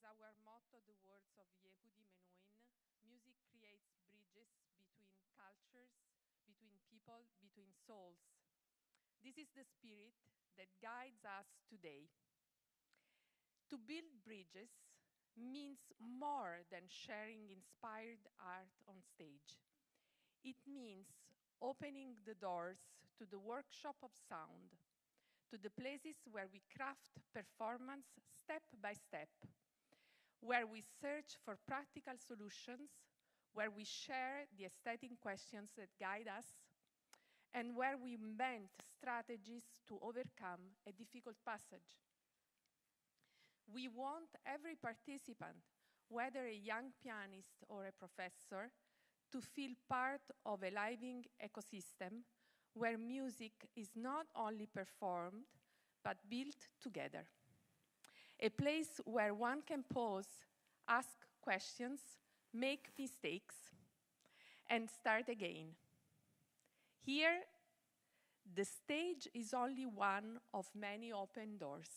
our motto the words of Yehudi Menuhin, music creates bridges between cultures, between people, between souls. This is the spirit that guides us today. To build bridges means more than sharing inspired art on stage. It means opening the doors to the workshop of sound, to the places where we craft performance step by step, where we search for practical solutions, where we share the aesthetic questions that guide us, and where we invent strategies to overcome a difficult passage. We want every participant, whether a young pianist or a professor, to feel part of a living ecosystem where music is not only performed, but built together. A place where one can pause, ask questions, make mistakes, and start again. Here, the stage is only one of many open doors.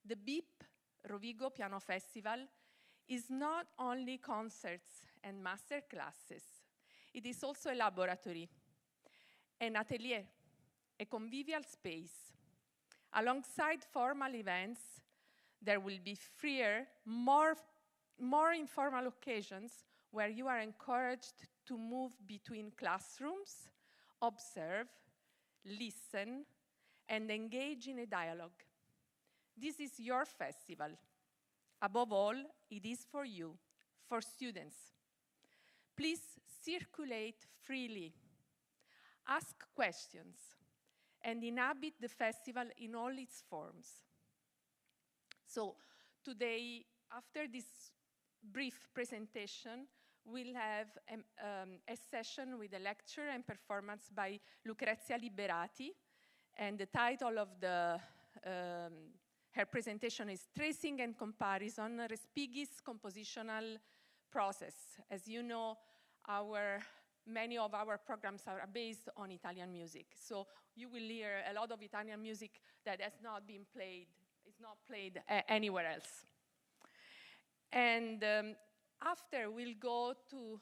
The BIP Rovigo Piano Festival is not only concerts and master classes. It is also a laboratory, an atelier, a convivial space. Alongside formal events, there will be freer, more informal occasions where you are encouraged to move between classrooms, observe, listen, and engage in a dialogue. This is your festival. Above all, it is for you, for students. Please circulate freely, ask questions, and inhabit the festival in all its forms. So today, after this brief presentation, we'll have a session with a lecture and performance by Lucrezia Liberati, and the title of her presentation is Tracing and Comparison, Respighi's Compositional Process. As you know, many of our programs are based on Italian music. So you will hear a lot of Italian music that has not been played, is not played anywhere else. And after, we'll go to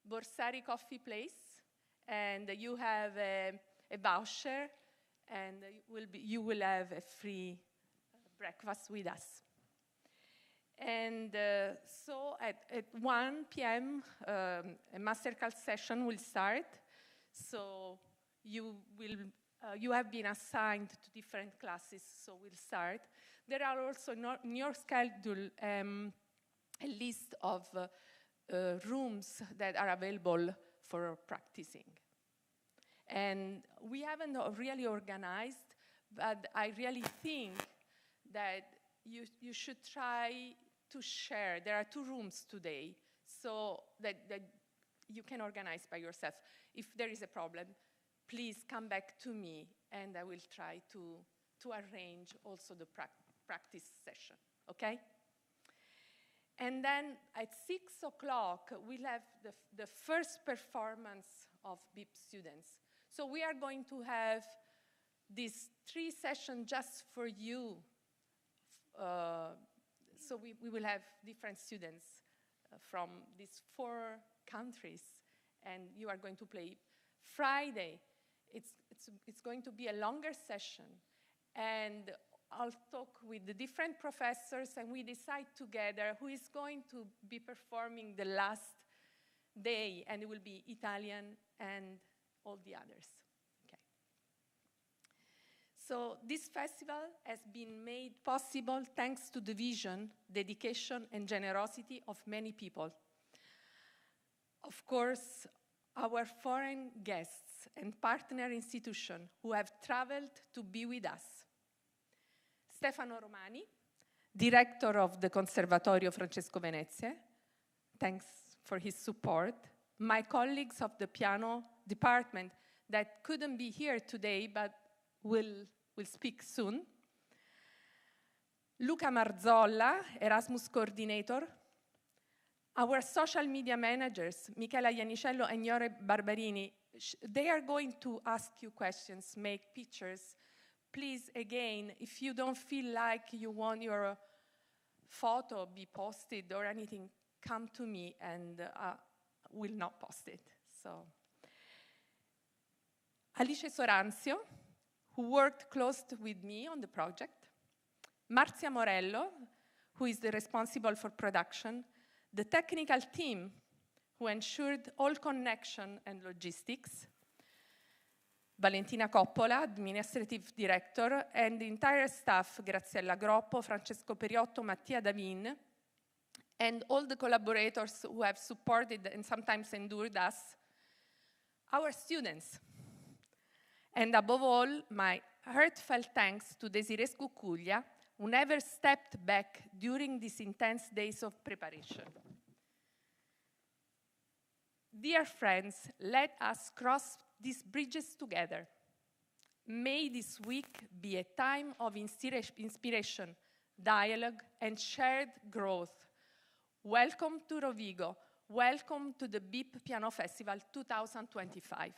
Borsari Coffee Place, and you have a voucher, and you will have a free breakfast with us. And so at 1 p.m., a masterclass session will start. So you have been assigned to different classes, so we'll start. There are also in your schedule a list of rooms that are available for practicing. And we haven't really organized, but I really think that you should try to share. There are 2 rooms today, so that you can organize by yourself. If there is a problem, please come back to me, and I will try to arrange also the practice session, okay? And then at 6 o'clock, we'll have the first performance of BIP students. So we are going to have these 3 sessions just for you. So we will have different students from these 4 countries, and you are going to play. Friday, it's going to be a longer session, and I'll talk with the different professors, and we decide together who is going to be performing the last day, and it will be Italian and all the others. Okay. So this festival has been made possible thanks to the vision, dedication, and generosity of many people. Of course, our foreign guests and partner institutions who have traveled to be with us. Stefano Romani, director of the Conservatorio Francesco Venezia, thanks for his support. My colleagues of the piano department that couldn't be here today but will speak soon. Luca Marzolla, Erasmus coordinator. Our social media managers, Michela Iannicello and Iore Barbarini, they are going to ask you questions, make pictures. Please, again, if you don't feel like you want your photo be posted or anything, come to me and will not post it. So, Alice Soranzio, who worked close with me on the project, Marzia Morello, who is the responsible for production, the technical team, who ensured all connection and logistics, Valentina Coppola, administrative director, and the entire staff, Graziella Groppo, Francesco Periotto, Mattia Davin, and all the collaborators who have supported and sometimes endured us, our students. And above all, my heartfelt thanks to Desiree Scuccuglia, who never stepped back during these intense days of preparation. Dear friends, let us cross these bridges together. May this week be a time of inspiration, dialogue, and shared growth. Welcome to Rovigo. Welcome to the BIP Piano Festival 2025.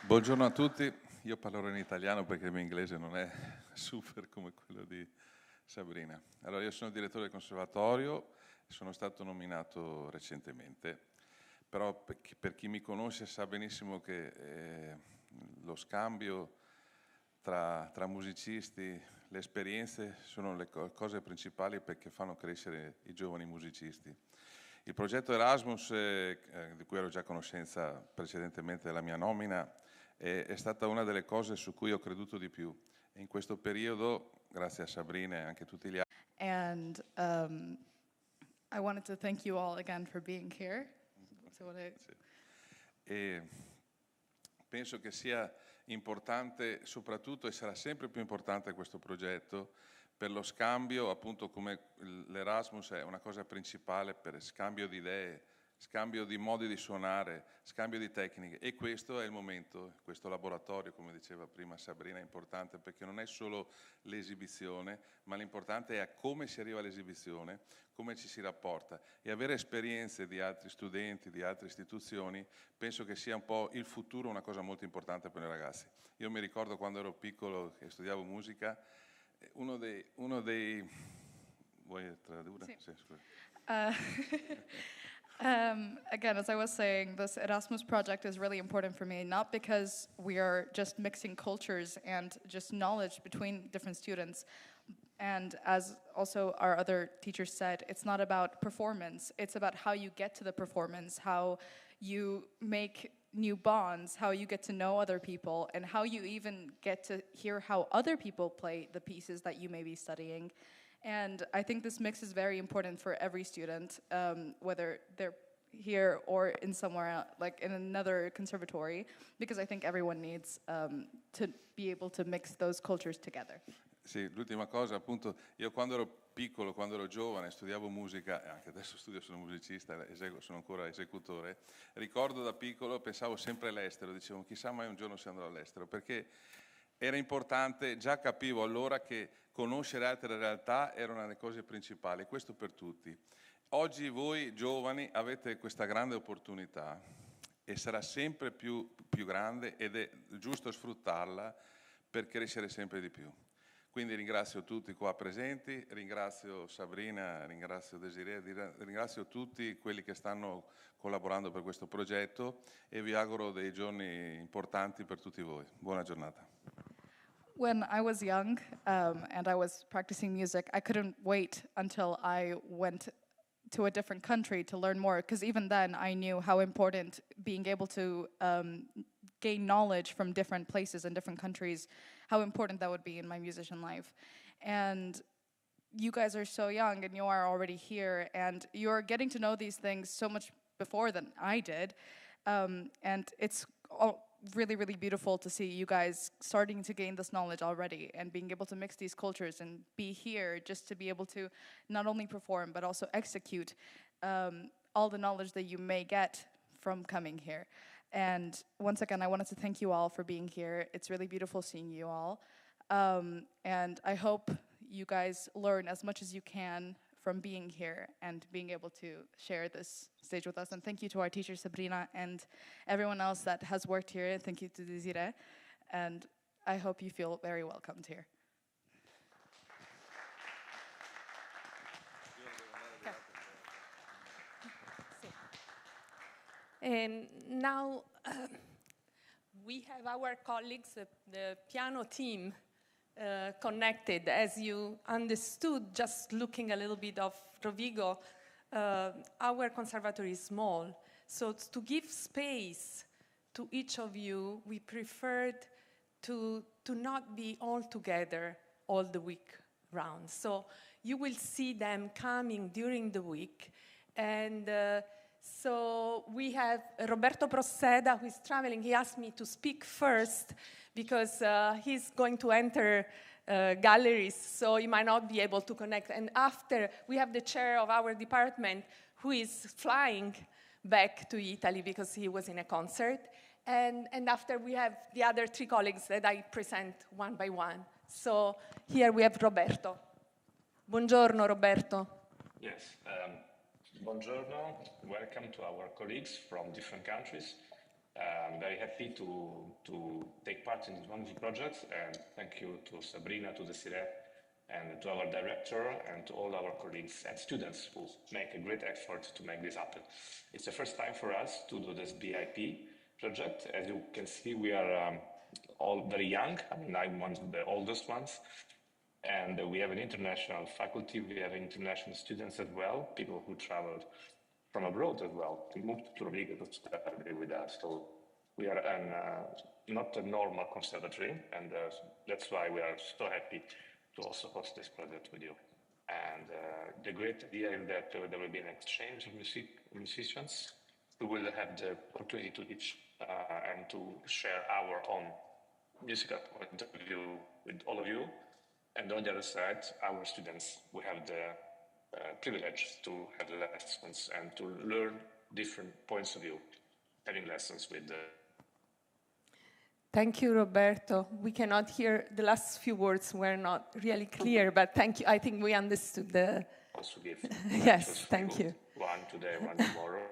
Buongiorno a tutti, io parlerò in italiano perché il mio inglese non è super come quello di Sabrina. Allora, io sono direttore del conservatorio e sono stato nominato recentemente, però per chi mi conosce sa benissimo che lo scambio tra musicisti, le esperienze sono le cose principali perché fanno crescere i giovani musicisti. Il progetto Erasmus, di cui ero già a conoscenza precedentemente della mia nomina, è stata una delle cose su cui ho creduto di più. E in questo periodo, grazie a Sabrina e anche tutti gli altri. And I wanted to thank you all again for being here. Sì. E penso che sia importante, soprattutto, e sarà sempre più importante questo progetto, per lo scambio, appunto come l'Erasmus è una cosa principale per scambio di idee, scambio di modi di suonare, scambio di tecniche, e questo è il momento, questo laboratorio, come diceva prima Sabrina, è importante perché non è solo l'esibizione, ma l'importante è come si arriva all'esibizione, come ci si rapporta, e avere esperienze di altri studenti, di altre istituzioni, penso che sia un po' il futuro, una cosa molto importante per noi ragazzi. Io mi ricordo quando ero piccolo e studiavo musica, uno dei vuoi tradurre? Sì. Sì, scusa. Again, as I was saying, this Erasmus project is really important for me, not because we are just mixing cultures and just knowledge between different students. And as also our other teachers said, it's not about performance, it's about how you get to the performance, how you make new bonds, how you get to know other people, and how you even get to hear how other people play the pieces that you may be studying. And I think this mix is very important for every student, whether they're here or in somewhere else, like in another conservatory, because I think everyone needs to be able to mix those cultures together. Sì, l'ultima cosa, appunto, io quando ero piccolo, quando ero giovane, studiavo musica, e anche adesso studio, sono musicista, sono ancora esecutore, ricordo da piccolo, pensavo sempre all'estero, dicevo chissà mai un giorno se andrò all'estero, perché era importante, già capivo allora che conoscere altre realtà era una delle cose principali, questo per tutti. Oggi voi giovani avete questa grande opportunità e sarà sempre più grande ed è giusto sfruttarla per crescere sempre di più. Quindi ringrazio tutti qua presenti, ringrazio Sabrina, ringrazio Desiree, ringrazio tutti quelli che stanno collaborando per questo progetto e vi auguro dei giorni importanti per tutti voi. Buona giornata. When I was young and I was practicing music, I couldn't wait until I went to a different country to learn more, because even then I knew how important being able to gain knowledge from different places and different countries, how important that would be in my musician life. And you guys are so young and you are already here and you're getting to know these things so much before than I did. And it's really, really beautiful to see you guys starting to gain this knowledge already and being able to mix these cultures and be here just to be able to not only perform but also execute all the knowledge that you may get from coming here. And once again, I wanted to thank you all for being here. It's really beautiful seeing you all. And I hope you guys learn as much as you can from being here and being able to share this stage with us. And thank you to our teacher, Sabrina, and everyone else that has worked here. Thank you to Desiree. And I hope you feel very welcomed here. And now we have our colleagues, the piano team, connected. As you understood, just looking a little bit of Rovigo, our conservatory is small. So to give space to each of you, we preferred to not be all together all the week round. So you will see them coming during the week. And so we have Roberto Proceda, who is traveling. He asked me to speak first because he's going to enter galleries, so he might not be able to connect. And after, we have the chair of our department who is flying back to Italy because he was in a concert. And after, we have the other three colleagues that I present one by one. So here we have Roberto. Buongiorno, Roberto. Yes. Buongiorno, welcome to our colleagues from different countries. I'm very happy to take part in this wonderful project, and thank you to Sabrina, to Desiree, and to our director, and to all our colleagues and students who make a great effort to make this happen. It's the first time for us to do this BIP project. As you can see, we are all very young. I mean, I'm one of the oldest ones. And we have an international faculty, we have international students as well, people who traveled from abroad as well, to move to Rovigo to study with us. So we are not a normal conservatory, and that's why we are so happy to also host this project with you. And the great idea is that there will be an exchange of musicians who will have the opportunity to teach and to share our own musical point of view with all of you. And on the other side, our students will have the privilege to have lessons and to learn different points of view, having lessons with the... Thank you, Roberto. We cannot hear, the last few words were not really clear, but thank you. I think we understood the... Also give yes, thank you. One today, one tomorrow.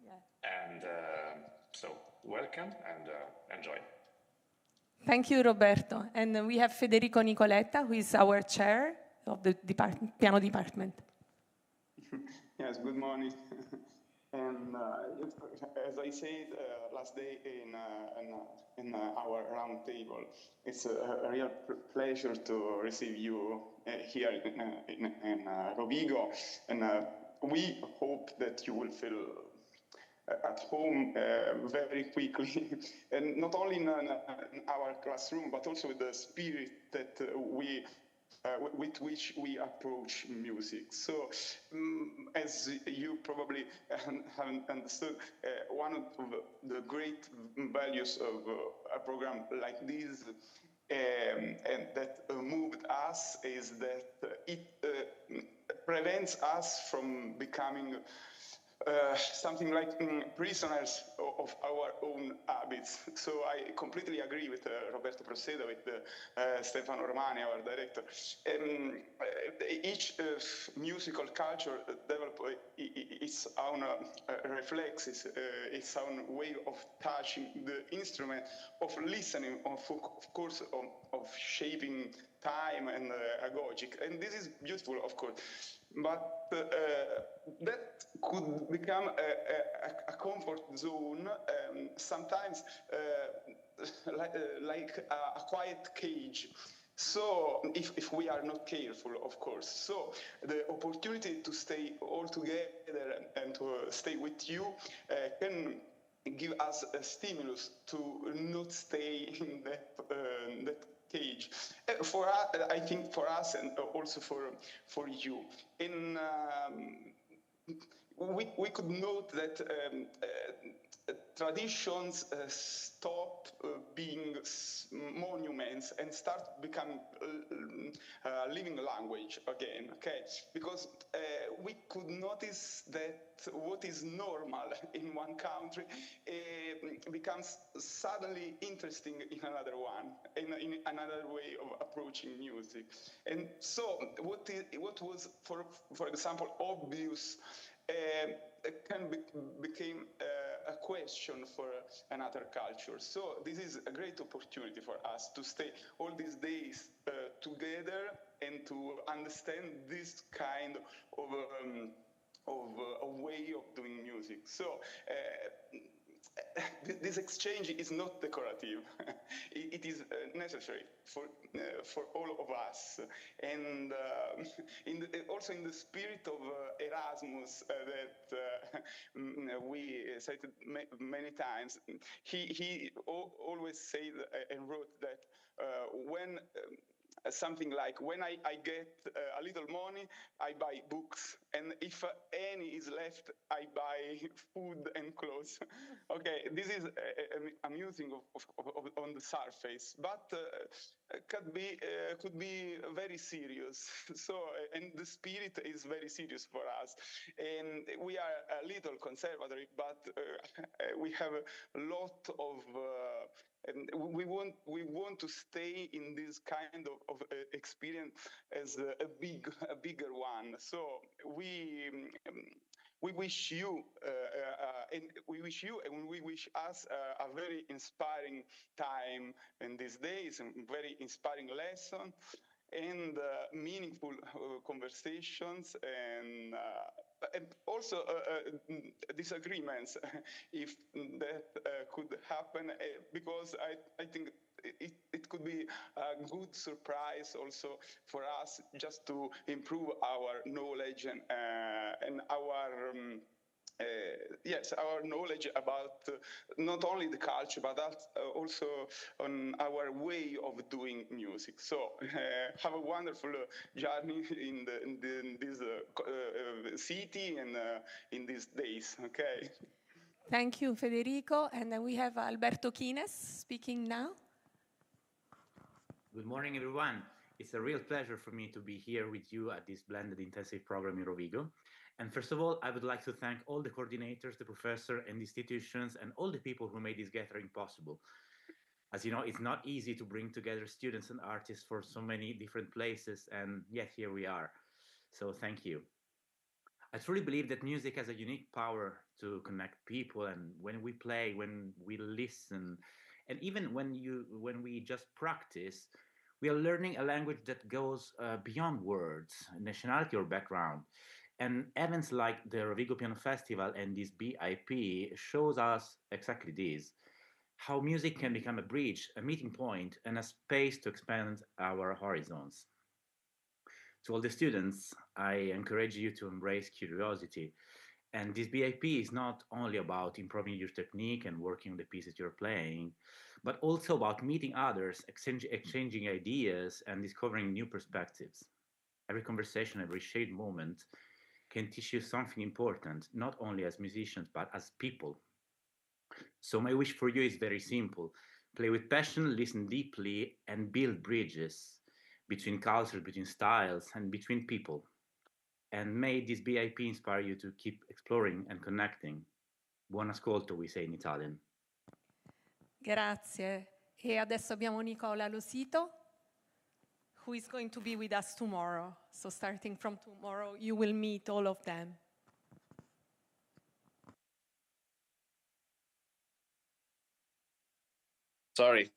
Yeah. And so, welcome and enjoy. Thank you, Roberto. And we have Federico Nicoletta, who is our chair of the piano department. Yes, good morning. And as I said last day in our round table, it's a real pleasure to receive you here in Rovigo. And we hope that you will feel at home very quickly, and not only in our classroom, but also with the spirit that with which we approach music. So, as you probably have understood, one of the great values of a program like this and that moved us is that it prevents us from becoming something like prisoners of our own habits. So I completely agree with Roberto Proceda, with Stefano Romani, our director. Each musical culture develops its own reflexes, its own way of touching the instrument, of listening, of course, of shaping time and agogic. And this is beautiful, of course. But that could become a comfort zone, sometimes like a quiet cage. So, if we are not careful, of course. So, the opportunity to stay all together and to stay with you can give us a stimulus to not stay in that cage. For us, I think for us and also for you. We could note that traditions stop being monuments and start becoming living language again, okay? Because we could notice that what is normal in one country becomes suddenly interesting in another one. And in another way of approaching music. And so what was, for example, obvious became a question for another culture. So this is a great opportunity for us to stay all these days together and to understand this kind of way of doing music. So this exchange is not decorative. It is necessary for all of us. And also in the spirit of Erasmus that we cited many times, he always said and wrote that when something like, when I get a little money, I buy books, and if any is left, I buy food and clothes. Okay, this is amusing on the surface, but could be very serious. So, and the spirit is very serious for us, and we are a little conservative, but we have a lot of. And we want to stay in this kind of experience as a bigger one. So we wish you and we wish us a very inspiring time in these days, and very inspiring lesson and meaningful conversations, and also disagreements if that could happen, because I think it could be a good surprise also for us, just to improve our knowledge and our yes, our knowledge about not only the culture, but also on our way of doing music. So have a wonderful journey in this city and in these days. Okay. Thank you, Federico. And then we have Alberto Quines speaking now. Good morning, everyone. It's a real pleasure for me to be here with you at this blended intensive program in Rovigo. And first of all, I would like to thank all the coordinators, the professor and the institutions, and all the people who made this gathering possible. As you know, it's not easy to bring together students and artists for so many different places, and yet here we are. So thank you. I truly believe that music has a unique power to connect people, and when we play, when we listen, and even when we just practice, we are learning a language that goes beyond words, nationality, or background. And events like the Rovigo Piano Festival and this BIP shows us exactly this: how music can become a bridge, a meeting point, and a space to expand our horizons. To all the students, I encourage you to embrace curiosity. And this BIP is not only about improving your technique and working on the pieces you're playing, but also about meeting others, exchanging ideas, and discovering new perspectives. Every conversation, every shared moment can teach you something important, not only as musicians, but as people. So, my wish for you is very simple: play with passion, listen deeply, and build bridges between cultures, between styles, and between people. And may this BIP inspire you to keep exploring and connecting. Buon ascolto, we say in Italian. Grazie. E adesso abbiamo Nicola Losito, who is going to be with us tomorrow. So starting from tomorrow, you will meet all of them. Sorry,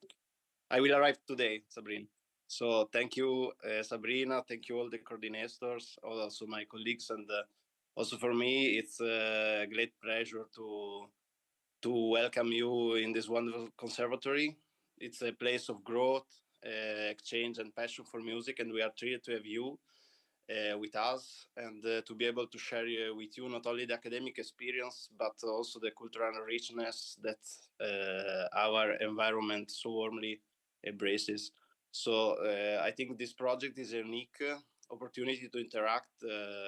I will arrive today, Sabrina. So thank you, Sabrina. Thank you, all the coordinators, also my colleagues, and also for me, it's a great pleasure to welcome you in this wonderful conservatory. It's a place of growth, exchange, and passion for music, and we are thrilled to have you with us, and to be able to share with you not only the academic experience but also the cultural richness that our environment so warmly embraces. So I think this project is a unique opportunity to interact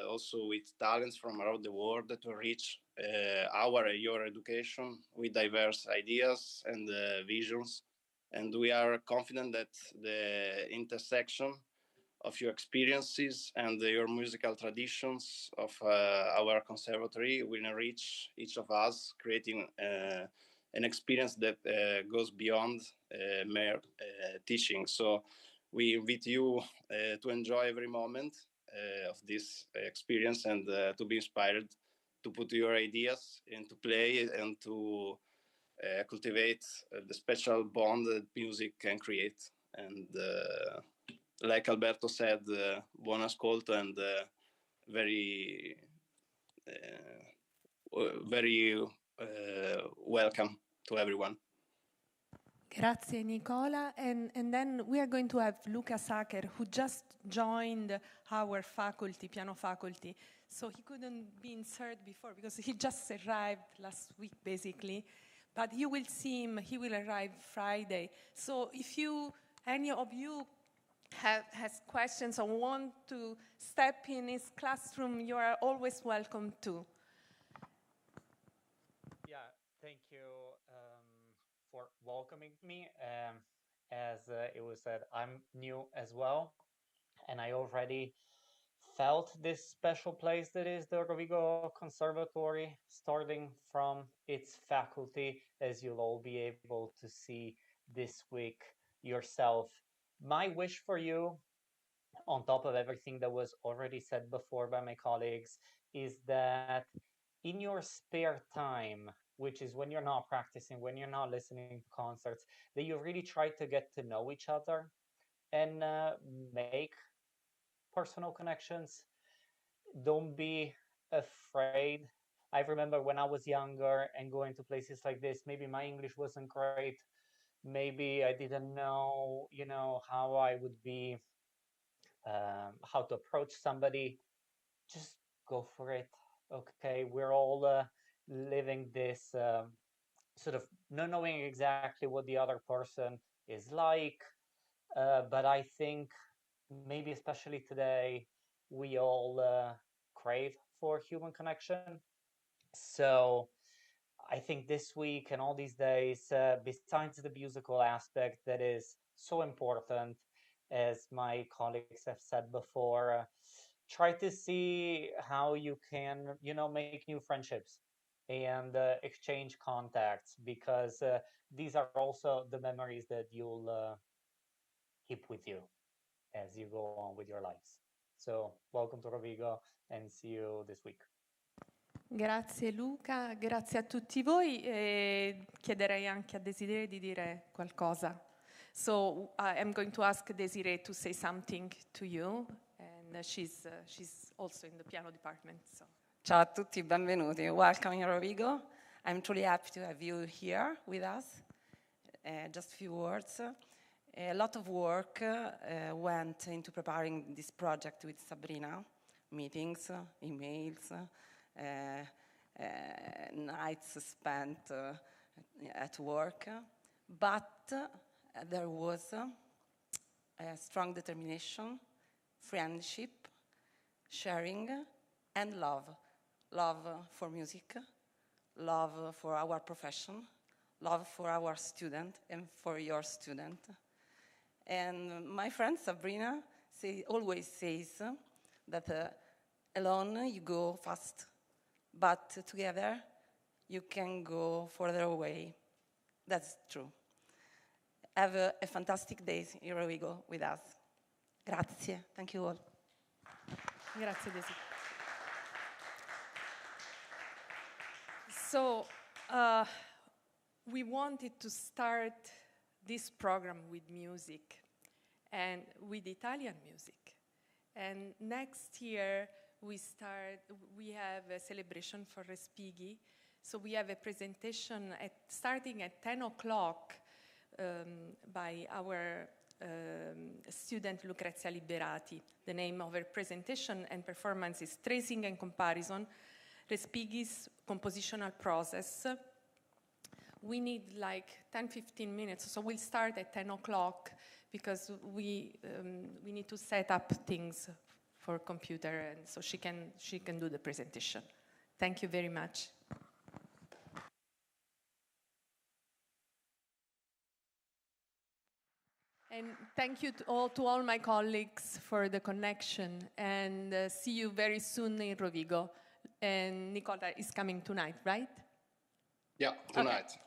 also with talents from around the world to reach your education with diverse ideas and visions. And we are confident that the intersection of your experiences and your musical traditions of our conservatory will enrich each of us, creating an experience that goes beyond mere teaching. So we invite you to enjoy every moment of this experience and to be inspired to put your ideas into play and to cultivate the special bond that music can create. And like Alberto said, buon ascolto and very, very welcome to everyone. Grazie Nicola, and then we are going to have Luca Sacher, who just joined our faculty, piano faculty. So he couldn't be inserted before because he just arrived last week basically. But you will see him, he will arrive Friday. So if any of you has questions or want to step in his classroom, you are always welcome to. Yeah, thank you for welcoming me. As it was said, I'm new as well, and I already felt this special place that is the Rovigo Conservatory, starting from its faculty, as you'll all be able to see this week yourself. My wish for you, on top of everything that was already said before by my colleagues, is that in your spare time, which is when you're not practicing, when you're not listening to concerts, that you really try to get to know each other and make personal connections. Don't be afraid. I remember when I was younger and going to places like this, maybe my English wasn't great. Maybe I didn't know, how I would be, how to approach somebody. Just go for it. Okay, we're all living this sort of not knowing exactly what the other person is like, but I think maybe especially today we all crave for human connection. So I think this week and all these days, besides the musical aspect that is so important, as my colleagues have said before, try to see how you can, make new friendships and exchange contacts, because these are also the memories that you'll keep with you as you go on with your lives. So welcome to Rovigo and see you this week. Grazie Luca, grazie a tutti voi e chiederei anche a Desiree di dire qualcosa. So I'm going to ask Desiree to say something to you, and she's also in the piano department. So. Ciao a tutti, benvenuti. Welcome in Rovigo. I'm truly happy to have you here with us. Just a few words. A lot of work went into preparing this project with Sabrina. Meetings, emails, nights spent at work. But there was a strong determination, friendship, sharing, and love. Love for music, love for our profession, love for our student and for your student. And my friend Sabrina always says that alone you go fast, but together you can go further away. That's true. Have a fantastic day in Rovigo with us. Grazie. Thank you all. Grazie, Desi. So we wanted to start this program with music and with Italian music. And next year we have a celebration for Respighi. So we have a presentation starting at 10 o'clock by our student Lucrezia Liberati. The name of her presentation and performance is Tracing and Comparison, Respighi's Compositional Process. We need like 10-15 minutes, so we'll start at 10 o'clock because we need to set up things for computer, and so she can do the presentation. Thank you very much. And thank you to all my colleagues for the connection, and see you very soon in Rovigo. And Nicola is coming tonight, right? Yeah, tonight. Okay.